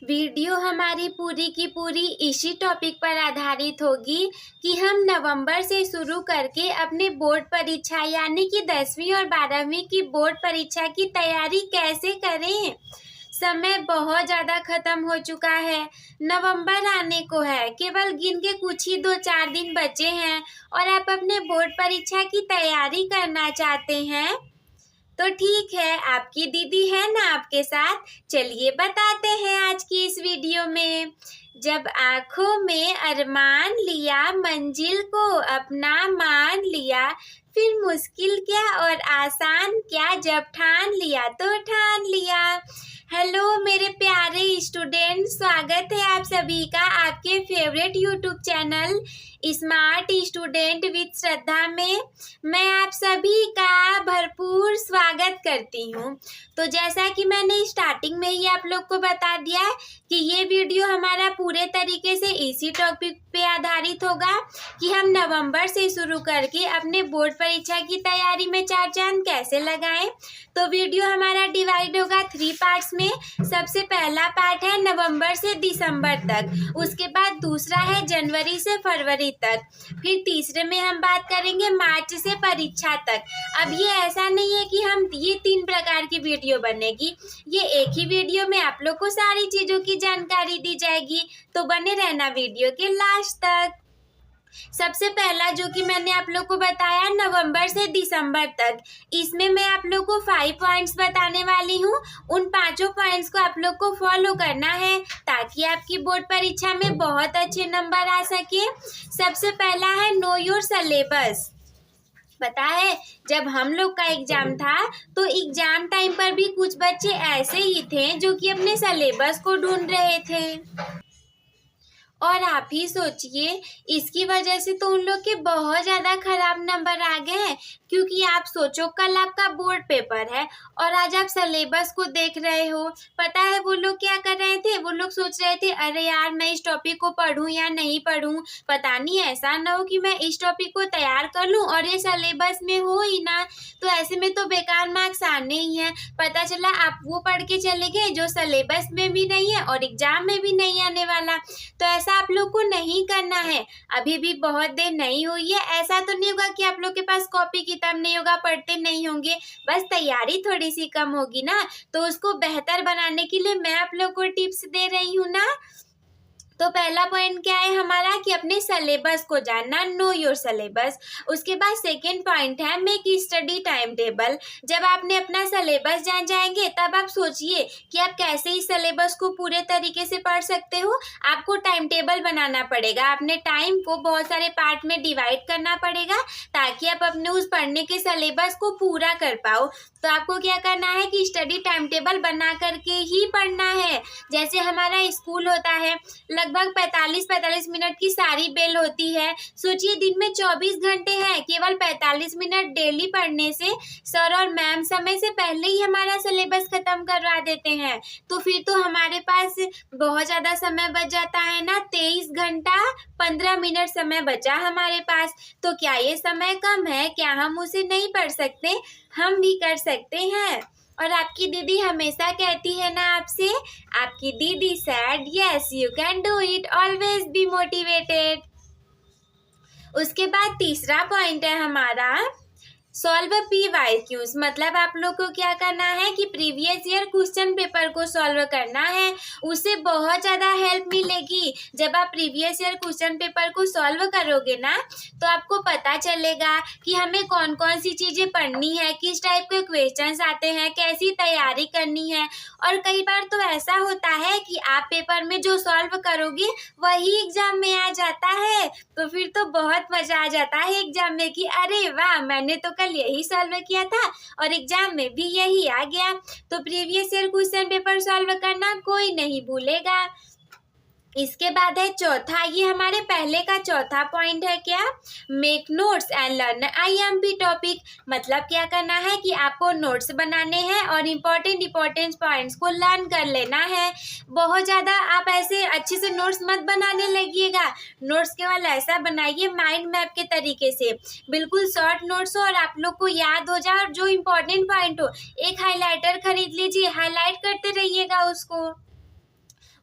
Video हमारी पूरी की पूरी इसी टॉपिक पर आधारित होगी कि हम नवंबर से शुरू करके अपने बोर्ड परीक्षा यानी कि 10वीं और 12वीं की बोर्ड परीक्षा की तैयारी कैसे करें। समय बहुत ज़्यादा खत्म हो चुका है, नवंबर आने को है, केवल गिन के कुछ ही 2-4 दिन बचे हैं और आप अपने बोर्ड परीक्षा की तैयारी करना चाहते हैं तो ठीक है, आपकी दीदी है ना आपके साथ। चलिए बताते हैं आज की इस वीडियो में। जब आँखों में अरमान लिया, मंजिल को अपना मान लिया, फिर मुश्किल क्या और आसान क्या, जब ठान लिया तो ठान लिया। हेलो मेरे प्यारे स्टूडेंट, स्वागत है आप सभी का आपके favourite YouTube channel smart student with Shraddha में। मैं आप सभी का भरपूर स्वागत करती हूँ। तो जैसा कि मैंने स्टार्टिंग में ही आप लोग को बता दिया है कि ये वीडियो हमारा पूरे तरीके से इसी टॉपिक पे आधारित होगा कि हम नवंबर से शुरू करके अपने बोर्ड परीक्षा की तैयारी में चार चांद कैसे लगाएं। तो वीडियो हमारा डिवाइड होगा 3 पार्ट्स में। सबसे पहला पार्ट है नवंबर से दिसंबर तक, उसके बाद दूसरा है जनवरी से फरवरी तक, फिर तीसरे में हम बात करेंगे मार्च से परीक्षा तक। अब ये ऐसा नहीं है कि हम ये 3 प्रकार की वीडियो बनेगी, ये एक ही वीडियो में आप लोग को सारी चीज़ों की जानकारी दी जाएगी। तो बने रहना वीडियो के लास्ट तक। सबसे पहला जो कि मैंने आप लोग को बताया नवंबर से दिसंबर तक, इसमें मैं आप लोग को 5 पॉइंट्स बताने वाली हूँ। उन 5 पॉइंट्स को आप लोग को फॉलो करना है ताकि आपकी बोर्ड परीक्षा में बहुत अच्छे नंबर आ सके। सबसे पहला है नो योर सिलेबस। पता है जब हम लोग का एग्जाम था तो एग्जाम टाइम पर भी कुछ बच्चे ऐसे ही थे जो कि अपने सिलेबस को ढूंढ रहे थे, और आप ही सोचिए इसकी वजह से तो उन लोग के बहुत ज़्यादा खराब नंबर आ गए हैं। क्योंकि आप सोचो कल आपका बोर्ड पेपर है और आज आप सिलेबस को देख रहे हो। पता है वो लोग क्या कर रहे थे, वो लोग सोच रहे थे अरे यार मैं इस टॉपिक को पढूं या नहीं पढूं, पता नहीं ऐसा ना हो कि मैं इस टॉपिक को तैयार कर लूं और ये सिलेबस में हो ही ना, तो ऐसे में तो बेकार मार्क्स आने ही हैं। पता चला आप वो पढ़ के चले गए जो सिलेबस में भी नहीं है और एग्जाम में भी नहीं आने वाला। तो ऐसा आप लोग को नहीं करना है। अभी भी बहुत देर नहीं हुई है, ऐसा तो नहीं होगा कि आप लोग के पास कॉपी किताब नहीं होगा, पढ़ते नहीं होंगे, बस तैयारी थोड़ी सी कम होगी ना। तो उसको बेहतर बनाने के लिए मैं आप लोग को टिप्स दे रही हूँ ना। तो पहला पॉइंट क्या है हमारा कि अपने सिलेबस को जानना, नो योर सिलेबस। उसके बाद सेकंड पॉइंट है मेक स्टडी टाइम टेबल। जब आपने अपना सिलेबस जान जाएंगे तब आप सोचिए कि आप कैसे इस सिलेबस को पूरे तरीके से पढ़ सकते हो। आपको टाइम टेबल बनाना पड़ेगा, अपने टाइम को बहुत सारे पार्ट में डिवाइड करना पड़ेगा ताकि आप अपने उस पढ़ने के सिलेबस को पूरा कर पाओ। तो आपको क्या करना है कि स्टडी टाइम टेबल बना करके ही पढ़ना है। जैसे हमारा स्कूल होता है, लगभग 45 मिनट की सारी बेल होती है। सोचिए दिन में 24 घंटे हैं, केवल 45 मिनट डेली पढ़ने से सर और मैम समय से पहले ही हमारा सिलेबस खत्म करवा देते हैं। तो फिर तो हमारे पास बहुत ज़्यादा समय बच जाता है ना, 23 घंटा 15 मिनट समय बचा हमारे पास। तो क्या ये समय कम है? क्या हम उसे नहीं पढ़ सकते? हम भी कर सकते हैं। और आपकी दीदी हमेशा कहती है ना आपसे, आपकी दीदी said yes you can do it, always be motivated. उसके बाद तीसरा पॉइंट है हमारा सॉल्व PYQs। मतलब आप लोग को क्या करना है कि प्रीवियस ईयर क्वेश्चन पेपर को सॉल्व करना है। उससे बहुत ज़्यादा हेल्प मिलेगी। जब आप प्रीवियस ईयर क्वेश्चन पेपर को सॉल्व करोगे ना तो आपको पता चलेगा कि हमें कौन कौन सी चीज़ें पढ़नी है, किस टाइप के क्वेश्चंस आते हैं, कैसी तैयारी करनी है। और कई बार तो ऐसा होता है कि आप पेपर में जो सॉल्व करोगे वही एग्जाम में आ जाता है। तो फिर तो बहुत मज़ा आ जाता है एग्जाम में कि अरे वाह मैंने तो कल यही सॉल्व किया था और एग्जाम में भी यही आ गया। तो previous year question paper solve करना कोई नहीं भूलेगा। इसके बाद है चौथा, ये हमारे पहले का चौथा पॉइंट है क्या, make notes and learn IMP topic. मतलब क्या करना है कि आपको नोट्स बनाने हैं और इम्पोर्टेंट पॉइंट्स को लर्न कर लेना है। बहुत ज़्यादा आप ऐसे अच्छे से नोट्स मत बनाने लगिएगा, नोट्स केवल ऐसा बनाइए माइंड मैप के तरीके से, बिल्कुल शॉर्ट नोट्स हो और आप लोग को याद हो जाए और जो इम्पोर्टेंट पॉइंट हो। एक हाईलाइटर खरीद लीजिए, हाईलाइट करते रहिएगा उसको।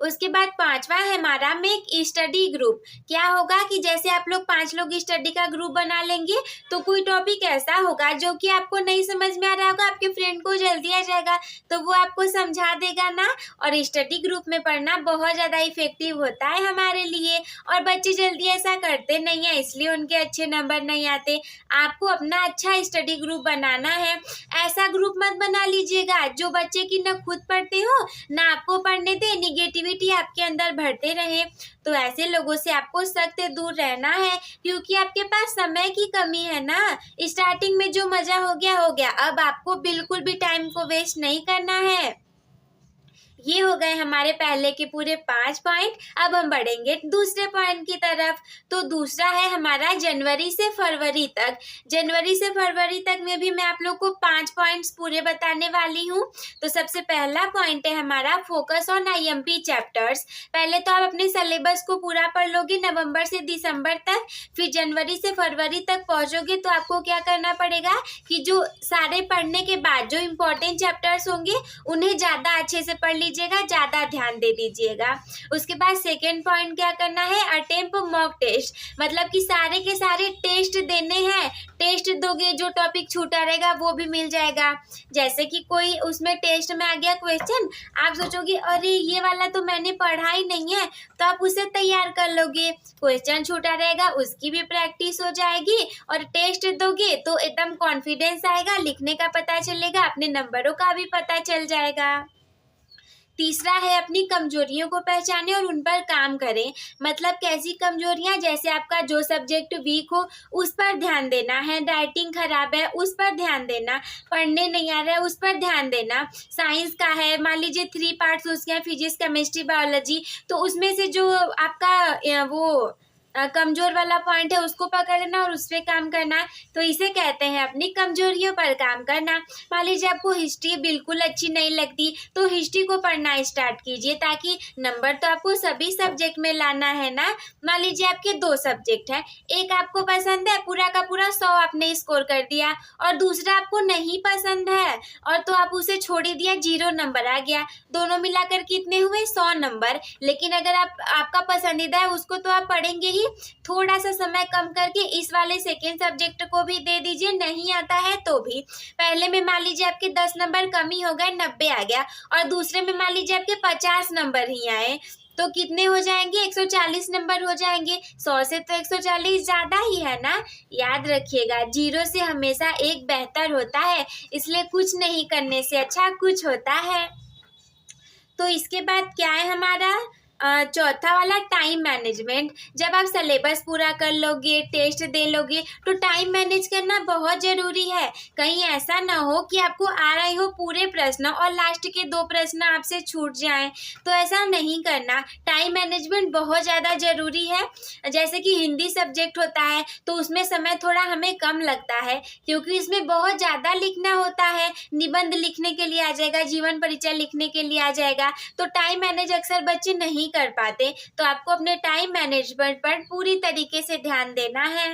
उसके बाद पांचवा है हमारा मेक स्टडी ग्रुप। क्या होगा कि जैसे आप लोग 5 लोग स्टडी का ग्रुप बना लेंगे तो कोई टॉपिक ऐसा होगा जो कि आपको नहीं समझ में आ रहा होगा, आपके फ्रेंड को जल्दी आ जाएगा तो वो आपको समझा देगा ना। और स्टडी ग्रुप में पढ़ना बहुत ज़्यादा इफेक्टिव होता है हमारे लिए। और बच्चे जल्दी ऐसा करते नहीं है, इसलिए उनके अच्छे नंबर नहीं आते। आपको अपना अच्छा स्टडी ग्रुप बनाना है। ऐसा ग्रुप मत बना लीजिएगा जो बच्चे की न खुद पढ़ते हो ना आपको पढ़ने दे, निगेटिविटी आपके अंदर भरते रहे। तो ऐसे लोगों से आपको सख्त दूर रहना है, क्योंकि आपके पास समय की कमी है ना। स्टार्टिंग में जो मजा हो गया, अब आपको बिल्कुल भी टाइम को वेस्ट नहीं करना है। ये हो गए हमारे पहले के पूरे 5 पॉइंट। अब हम बढ़ेंगे दूसरे पॉइंट की तरफ। तो दूसरा है हमारा जनवरी से फरवरी तक। जनवरी से फरवरी तक में भी मैं आप लोग को 5 पॉइंट्स पूरे बताने वाली हूँ। तो सबसे पहला पॉइंट है हमारा फोकस ऑन आईएमपी चैप्टर्स। पहले तो आप अपने सिलेबस को पूरा पढ़ लोगे नवंबर से दिसंबर तक, फिर जनवरी से फरवरी तक पहुँचोगे तो आपको क्या करना पड़ेगा कि जो सारे पढ़ने के बाद जो इम्पोर्टेंट चैप्टर्स होंगे उन्हें ज़्यादा अच्छे से पढ़ लीजिएगा, ज़्यादा ध्यान दे दीजिएगा। उसके बाद सेकेंड पॉइंट क्या करना है, अटेम्प्ट मॉक टेस्ट। मतलब कि सारे के सारे टेस्ट देने हैं। टेस्ट दोगे जो टॉपिक छूटा रहेगा वो भी मिल जाएगा। जैसे कि कोई उसमें टेस्ट में आ गया क्वेश्चन, आप सोचोगे अरे ये वाला तो मैंने पढ़ा ही नहीं है, तो आप उसे तैयार कर लोगे। क्वेश्चन छूटा रहेगा उसकी भी प्रैक्टिस हो जाएगी, और टेस्ट दोगे तो एकदम कॉन्फिडेंस आएगा, लिखने का पता चलेगा, अपने नंबरों का भी पता चल जाएगा। तीसरा है अपनी कमजोरियों को पहचाने और उन पर काम करें। मतलब कैसी कमजोरियां, जैसे आपका जो सब्जेक्ट वीक हो उस पर ध्यान देना, हैंड राइटिंग खराब है उस पर ध्यान देना, पढ़ने नहीं आ रहा है उस पर ध्यान देना। साइंस का है, मान लीजिए 3 पार्ट्स उसके हैं, फिजिक्स केमिस्ट्री बायोलॉजी, तो उसमें से जो आपका वो कमजोर वाला पॉइंट है उसको पकड़ लेना और उस पर काम करना। तो इसे कहते हैं अपनी कमजोरियों पर काम करना। मान लीजिए आपको हिस्ट्री बिल्कुल अच्छी नहीं लगती तो हिस्ट्री को पढ़ना स्टार्ट कीजिए, ताकि नंबर तो आपको सभी सब्जेक्ट में लाना है ना। मान लीजिए आपके 2 सब्जेक्ट हैं, एक आपको पसंद है, पूरा का पूरा 100 आपने स्कोर कर दिया, और दूसरा आपको नहीं पसंद है और तो आप उसे छोड़ ही दिया, 0 नंबर आ गया। दोनों मिलाकर कितने हुए, 100 नंबर। लेकिन अगर आपका पसंदीदा है उसको तो आप पढ़ेंगे ही। थोड़ा सा समय कम करके इस वाले सेकेंड सब्जेक्ट को भी दे दीजिए, नहीं आता है तो भी। पहले में मान लीजिए आपके 10 नंबर कम ही हो गए, 90 आ गया, और दूसरे में मान लीजिए आपके 50 नंबर ही आए, तो कितने हो जाएंगे, 140 नंबर हो जाएंगे। 100 से तो 140 ज़्यादा ही है ना। याद रखिएगा 0 से हमेशा 1 बेहतर होता है, इसलिए कुछ नहीं करने से अच्छा कुछ होता है। तो इसके बाद क्या है हमारा चौथा वाला टाइम मैनेजमेंट। जब आप सिलेबस पूरा कर लोगे, टेस्ट दे लोगे, तो टाइम मैनेज करना बहुत ज़रूरी है। कहीं ऐसा ना हो कि आपको आ रहे हो पूरे प्रश्न और लास्ट के 2 प्रश्न आपसे छूट जाएं, तो ऐसा नहीं करना। टाइम मैनेजमेंट बहुत ज़्यादा ज़रूरी है। जैसे कि हिंदी सब्जेक्ट होता है तो उसमें समय थोड़ा हमें कम लगता है, क्योंकि इसमें बहुत ज़्यादा लिखना होता है। निबंध लिखने के लिए आ जाएगा, जीवन परिचय लिखने के लिए आ जाएगा, तो टाइम मैनेज अक्सर बच्चे नहीं कर पाते। तो आपको अपने टाइम मैनेजमेंट पर पूरी तरीके से ध्यान देना है।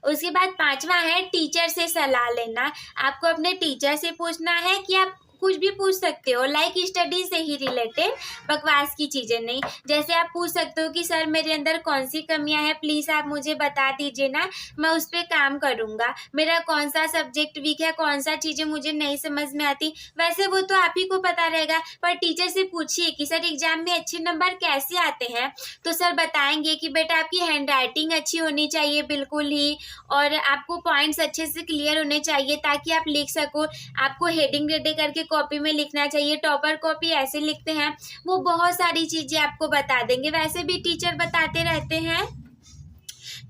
उसके बाद 5वां है टीचर से सलाह लेना। आपको अपने टीचर से पूछना है कि आप कुछ भी पूछ सकते हो, लाइक स्टडी से ही रिलेटेड, बकवास की चीज़ें नहीं। जैसे आप पूछ सकते हो कि सर मेरे अंदर कौन सी कमियां हैं, प्लीज़ आप मुझे बता दीजिए ना, मैं उस पर काम करूँगा। मेरा कौन सा सब्जेक्ट वीक है, कौन सा चीज़ें मुझे नहीं समझ में आती, वैसे वो तो आप ही को पता रहेगा। पर टीचर से पूछिए कि सर एग्जाम में अच्छे नंबर कैसे आते हैं, तो सर बताएंगे कि बेटा आपकी हैंड राइटिंग अच्छी होनी चाहिए बिल्कुल ही, और आपको पॉइंट्स अच्छे से क्लियर होने चाहिए ताकि आप लिख सको। आपको हेडिंग रेडे करके कॉपी में लिखना चाहिए, टॉपर कॉपी ऐसे लिखते हैं। वो बहुत सारी चीज़ें आपको बता देंगे, वैसे भी टीचर बताते रहते हैं।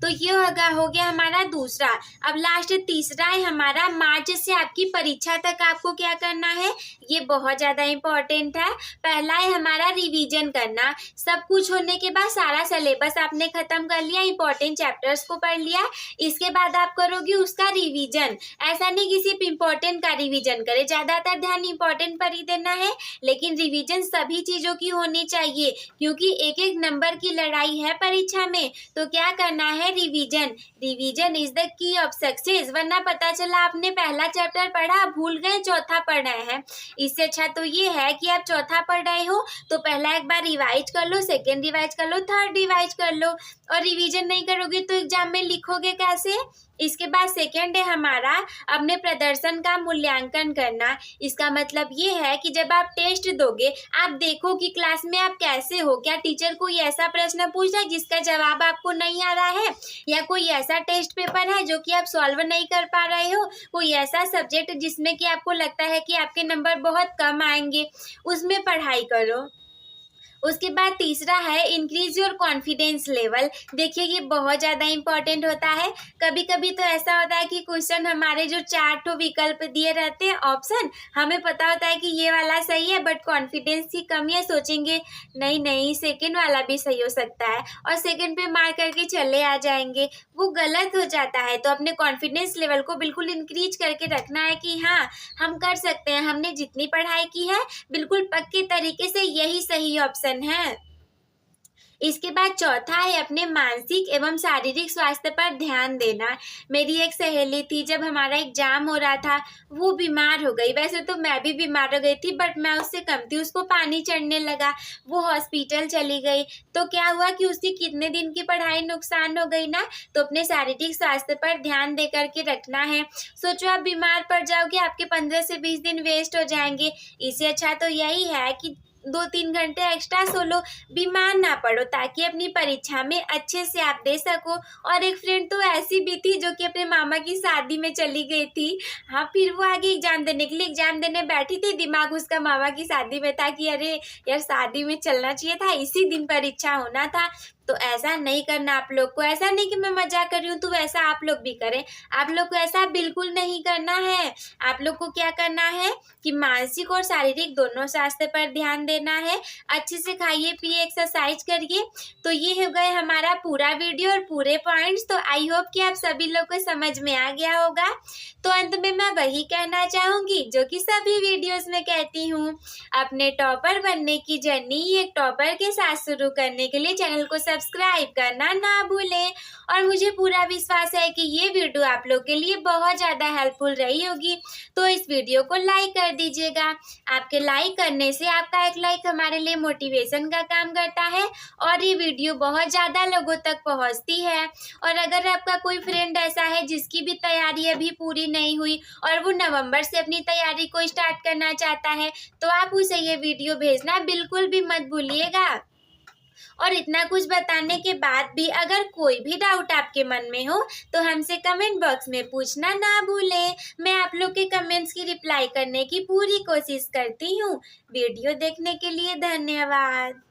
तो ये हो गया हमारा दूसरा। अब लास्ट तीसरा है हमारा मार्च से आपकी परीक्षा तक आपको क्या करना है, ये बहुत ज़्यादा इम्पोर्टेंट है। पहला है हमारा रिवीजन करना। सब कुछ होने के बाद सारा सिलेबस आपने खत्म कर लिया, इंपॉर्टेंट चैप्टर्स को पढ़ लिया, इसके बाद आप करोगे उसका रिवीजन। ऐसा नहीं कि सिर्फ इम्पोर्टेंट का रिवीजन करें, ज़्यादातर ध्यान इम्पोर्टेंट पर ही देना है, लेकिन रिवीजन सभी चीज़ों की होनी चाहिए, क्योंकि एक एक नंबर की लड़ाई है परीक्षा में। तो क्या करना है, revision. Revision is the key of success, वरना पता चला आपने पहला चैप्टर पढ़ा, भूल गए, चौथा पढ़ रहे हैं। इससे अच्छा तो ये है कि आप चौथा पढ़ रहे हो तो पहला एक बार रिवाइज कर लो, सेकेंड रिवाइज कर लो, थर्ड रिवाइज कर लो। और रिवीजन नहीं करोगे तो एग्जाम में लिखोगे कैसे? इसके बाद सेकेंड है हमारा अपने प्रदर्शन का मूल्यांकन करना। इसका मतलब ये है कि जब आप टेस्ट दोगे, आप देखो कि क्लास में आप कैसे हो। क्या टीचर कोई ऐसा प्रश्न पूछ रहा है जिसका जवाब आपको नहीं आ रहा है, या कोई ऐसा टेस्ट पेपर है जो कि आप सॉल्व नहीं कर पा रहे हो, कोई ऐसा सब्जेक्ट जिसमें कि आपको लगता है कि आपके नंबर बहुत कम आएंगे, उसमें पढ़ाई करो। उसके बाद तीसरा है इंक्रीज योर कॉन्फिडेंस लेवल। देखिए ये बहुत ज़्यादा इंपॉर्टेंट होता है। कभी कभी तो ऐसा होता है कि क्वेश्चन हमारे जो 4 ठो विकल्प दिए रहते हैं ऑप्शन, हमें पता होता है कि ये वाला सही है, बट कॉन्फिडेंस की कमी है, सोचेंगे नहीं नहीं सेकंड वाला भी सही हो सकता है, और सेकंड पे मार्क करके चले आ जाएंगे, वो गलत हो जाता है। तो अपने कॉन्फिडेंस लेवल को बिल्कुल इंक्रीज करके रखना है कि हाँ हम कर सकते हैं, हमने जितनी पढ़ाई की है बिल्कुल पक्के तरीके से यही सही ऑप्शन है। इसके बाद चौथा है अपने मानसिक एवं शारीरिक स्वास्थ्य पर ध्यान देना। मेरी एक सहेली थी, जब हमारा एग्जाम हो रहा था वो बीमार हो गई। वैसे तो मैं भी बीमार हो गई थी, बट मैं उससे कम थी। उसको पानी चढ़ने लगा, वो हॉस्पिटल चली गई। तो क्या हुआ कि उसकी कितने दिन की पढ़ाई नुकसान हो गई ना। तो अपने शारीरिक स्वास्थ्य पर ध्यान दे करके रखना है। सोचो आप बीमार पड़ जाओगे, आपके 15 से 20 दिन वेस्ट हो जाएंगे। इससे अच्छा तो यही है कि 2-3 घंटे एक्स्ट्रा सो लो, बीमार ना पड़ो, ताकि अपनी परीक्षा में अच्छे से आप दे सको। और एक फ्रेंड तो ऐसी भी थी जो कि अपने मामा की शादी में चली गई थी। हाँ, फिर वो आगे एग्जाम देने के लिए एग्जाम देने बैठी थी, दिमाग उसका मामा की शादी में था कि अरे यार शादी में चलना चाहिए था, इसी दिन परीक्षा होना था। तो ऐसा नहीं करना आप लोग को। ऐसा नहीं कि मैं मजाक कर रही हूँ तो वैसा आप लोग भी करें। आप लोग को ऐसा बिल्कुल नहीं करना है। आप लोग को क्या करना है कि मानसिक और शारीरिक दोनों स्वास्थ्य पर ध्यान देना है। अच्छे से खाइए पिए, एक्सरसाइज करिए। तो ये हो गए हमारा पूरा वीडियो और पूरे पॉइंट्स। तो आई होप कि आप सभी लोग को समझ में आ गया होगा। तो अंत में मैं वही कहना चाहूँगी जो कि सभी वीडियोस में कहती हूँ, अपने टॉपर बनने की जर्नी एक टॉपर के साथ शुरू करने के लिए चैनल को सब्सक्राइब करना ना भूलें। और मुझे पूरा विश्वास है कि ये वीडियो आप लोग के लिए बहुत ज़्यादा हेल्पफुल रही होगी। तो इस वीडियो को लाइक कर दीजिएगा। आपके लाइक करने से आपका एक लाइक हमारे लिए मोटिवेशन का काम करता है और ये वीडियो बहुत ज़्यादा लोगों तक पहुंचती है। और अगर आपका कोई फ्रेंड ऐसा है जिसकी भी तैयारी अभी पूरी नहीं हुई और वो नवंबर से अपनी तैयारी को स्टार्ट करना चाहता है, तो आप उसे ये वीडियो भेजना बिल्कुल भी मत भूलिएगा। और इतना कुछ बताने के बाद भी अगर कोई भी डाउट आपके मन में हो तो हमसे कमेंट बॉक्स में पूछना ना भूलें। मैं आप लोग के कमेंट्स की रिप्लाई करने की पूरी कोशिश करती हूँ। वीडियो देखने के लिए धन्यवाद।